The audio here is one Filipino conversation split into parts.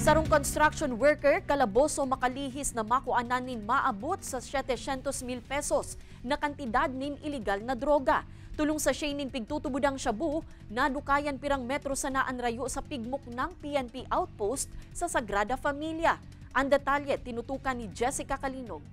Sarong construction worker, kalaboso makalihis na makuanan nin maabot sa 700,000 pesos na kantidad nin iligal na droga. Tulong sa siya nin pigtutubudang shabu, nadukayan pirang metro sa naan rayo sa pigmok ng PNP outpost sa Sagrada Familia. Ang detalye tinutukan ni Jessica Kalinog.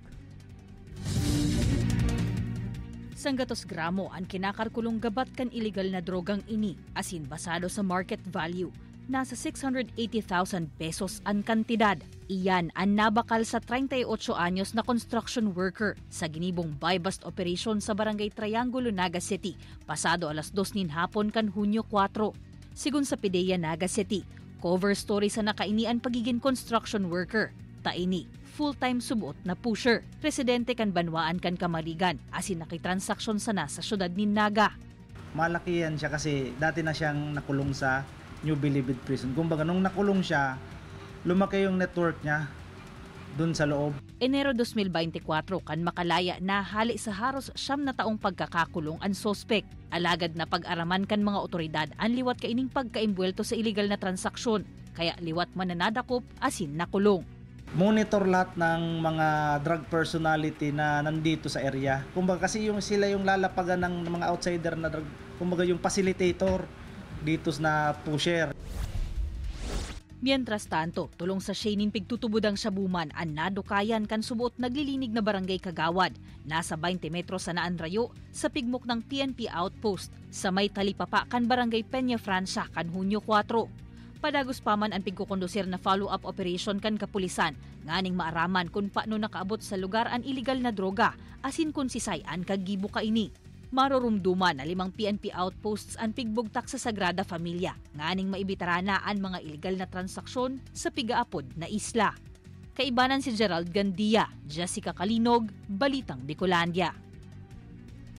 Sanggatos gramo ang kinakarkulong gabat kan iligal na drogang ini, asin basado sa market value. Nasa 680,000 pesos ang kantidad. Iyan ang nabakal sa 38 anyos na construction worker sa ginibong buy-bust operation sa Barangay Triangulo, Naga City, pasado alas 2 nin hapon kan Hunyo 4. Sigun sa PIDEA Naga City, cover story sa nakainian pagiging construction worker. Taini, full-time subot na pusher. Residente kan Banwaan kan Kamarigan, asin nakitransaksyon sana sa syudad ni Naga. Malaki yan siya kasi dati na siyang nakulong sa New Bilibid Prison. Kumbaga nung nakulong siya, lumaki yung network niya dun sa loob. Enero 2024 kan makalaya na hali sa haros 9 na taong pagkakakulong ang sospek. Alagad na pag-araman kan mga otoridad ang liwat kaining pagkaimbwelto sa iligal na transaksyon. Kaya liwat mananadakop asin nakulong. Monitor lahat ng mga drug personality na nandito sa area. Kumbaga kasi sila yung lalapagan ng mga outsider na drug. Kumbaga yung facilitator dito na pusher. Mientras tanto, tulong sa Shainin pigtutubudang Shabuman ang nadukayan kan subuot naglilinig na barangay Kagawad. Nasa 20 metro sa naan rayo sa pigmok ng PNP outpost sa may talipapa kan barangay Peña Francia kan Hunyo 4. Padagos pa man ang pigkukondusir na follow-up operation kan kapulisan, nganing maaraman kung paano nakaabot sa lugar ang iligal na droga, asin kung sisay ang kagibo kaini. Marurumduman na 5 PNP outposts ang pigbugtak sa Sagrada Familia, nganing maibitarana ang mga iligal na transaksyon sa pigaapod na isla. Kaibanan si Gerald Gandia, Jessica Kalinog, Balitang Bicolandia.